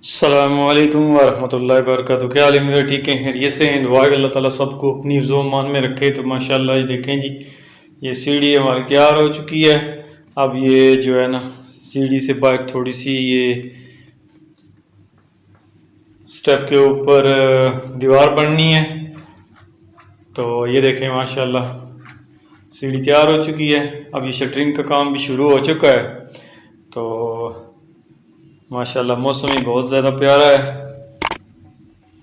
अस्सलामुअलैकुम वरहमतुल्लाहि वबरकातुहू। क्या हाल है मेरे? ठीक है, खैरियत से हैं। दुआ है अल्लाह ताला सबको अपनी हिफ्ज़ो मान में रखे। तो माशाल्लाह ये देखें जी, ये सीढ़ी हमारी तैयार हो चुकी है। अब ये जो है ना, सीढ़ी से बाइक थोड़ी सी ये स्टेप के ऊपर दीवार बननी है। तो ये देखें माशाल्लाह सीढ़ी तैयार हो चुकी है। अब ये शटरिंग का काम भी शुरू हो चुका है। तो माशाल्लाह मौसम ही बहुत ज़्यादा प्यारा है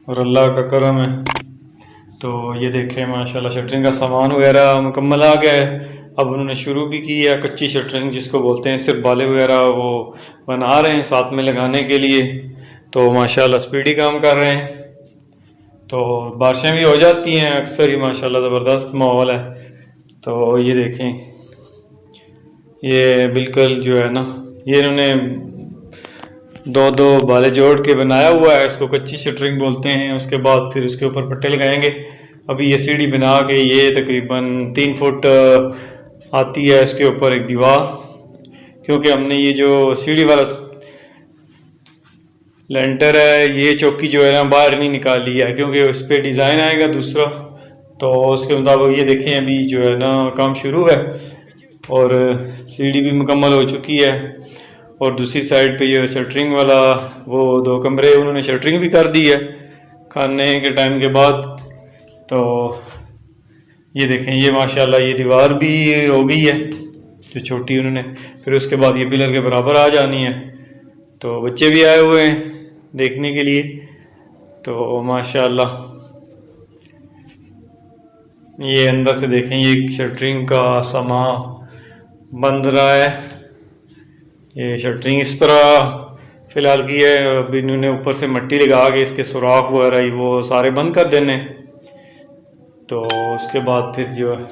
और अल्लाह का करम है। तो ये देखें माशाल्लाह शटरिंग का सामान वगैरह मुकम्मल आ गया है। अब उन्होंने शुरू भी की है कच्ची शटरिंग जिसको बोलते हैं, सिर्फ बाले वगैरह वो बना रहे हैं साथ में लगाने के लिए। तो माशाल्लाह स्पीडी काम कर रहे हैं। तो बारिशें भी हो जाती हैं अक्सर ही, माशाल्लाह ज़बरदस्त माहौल है। तो ये देखें, ये बिल्कुल जो है ना, ये इन्होंने दो दो बाले जोड़ के बनाया हुआ है। इसको कच्ची शटरिंग बोलते हैं। उसके बाद फिर उसके ऊपर पट्टे लगाएंगे। अभी ये सीढ़ी बना के ये तकरीबन 3 फुट आती है इसके ऊपर एक दीवार, क्योंकि हमने ये जो सीढ़ी वाला लेंटर है ये चौकी जो है ना बाहर नहीं निकाली है, क्योंकि उस पर डिज़ाइन आएगा दूसरा। तो उसके मुताबिक ये देखें अभी जो है ना काम शुरू है और सीढ़ी भी मुकम्मल हो चुकी है। और दूसरी साइड पे ये शटरिंग वाला वो 2 कमरे उन्होंने शटरिंग भी कर दी है खाने के टाइम के बाद। तो ये देखें, ये माशाल्लाह ये दीवार भी हो गई है जो छोटी उन्होंने, फिर उसके बाद ये पिलर के बराबर आ जानी है। तो बच्चे भी आए हुए हैं देखने के लिए। तो माशाल्लाह ये अंदर से देखें, ये शटरिंग का समा बन रहा है। ये शटरिंग इस तरह फ़िलहाल की है। अभी इन्होंने ऊपर से मिट्टी लगा के इसके सुराख वगैरह वो सारे बंद कर देने। तो उसके बाद फिर जो है,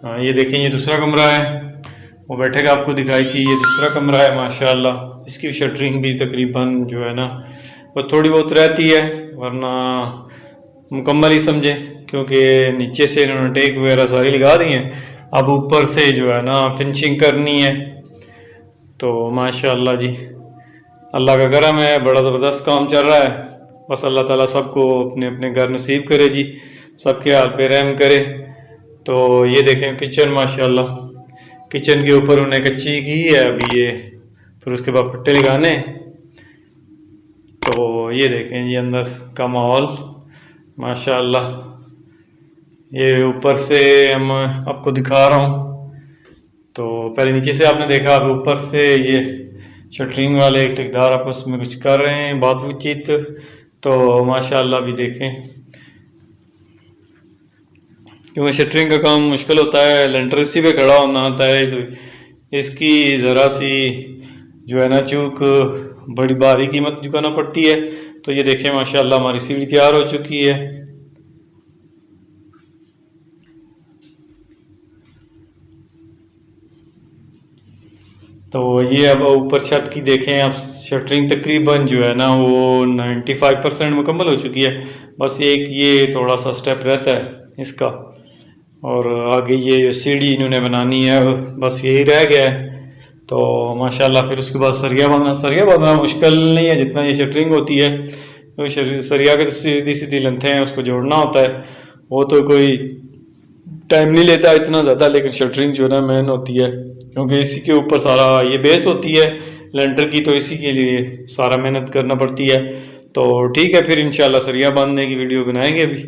हाँ ये देखें ये दूसरा कमरा है, वो बैठे का आपको दिखाई थी। ये दूसरा कमरा है माशाल्लाह। इसकी शटरिंग भी तकरीबन जो है ना वो थोड़ी बहुत रहती है, वरना मुकम्मल ही समझे, क्योंकि नीचे से इन्होंने टेक वगैरह सारी लगा दी हैं। अब ऊपर से जो है ना फिनिशिंग करनी है। तो माशाल्लाह जी अल्लाह का करम है, बड़ा ज़बरदस्त काम चल रहा है। बस अल्लाह ताला सबको अपने अपने घर नसीब करे जी, सबके हाल पे रहम करे। तो ये देखें किचन, माशाल्लाह किचन के ऊपर उन्हें कच्ची की है अभी ये, फिर उसके बाद पट्टे लगाने। तो ये देखें ये अंदर का माहौल माशाल्लाह। ये ऊपर से हम आपको दिखा रहा हूँ। तो पहले नीचे से आपने देखा, अब ऊपर से ये शटरिंग वाले एक ठेकेदार आपस में कुछ कर रहे हैं बातचीत। तो माशाल्लाह भी देखें, क्योंकि शटरिंग का काम मुश्किल होता है, लेंटर इसी पे खड़ा होना होता है। तो इसकी ज़रा सी जो है ना चूक बड़ी भारी कीमत चुकाना पड़ती है। तो ये देखें माशाल्लाह हमारी सीढ़ी तैयार हो चुकी है। तो ये अब ऊपर छत की देखें आप, शटरिंग तकरीबन जो है ना वो 95% मुकम्मल हो चुकी है। बस एक ये थोड़ा सा स्टेप रहता है इसका, और आगे ये सीढ़ी इन्होंने बनानी है, बस यही रह गया है। तो माशाल्लाह फिर उसके बाद सरिया बांधना मुश्किल नहीं है जितना ये शटरिंग होती है। तो सरिया के सीधी सीधी लंथें हैं उसको जोड़ना होता है, वो तो कोई टाइम नहीं लेता इतना ज़्यादा। लेकिन शटरिंग जो है ना मेन होती है, क्योंकि इसी के ऊपर सारा ये बेस होती है लेंटर की, तो इसी के लिए सारा मेहनत करना पड़ती है। तो ठीक है, फिर इंशाल्लाह सरिया बांधने की वीडियो बनाएंगे अभी।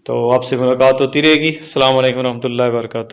तो आपसे मुलाकात होती रहेगी। अस्सलाम वालेकुम रहमतुल्लाहि व बरकातहू।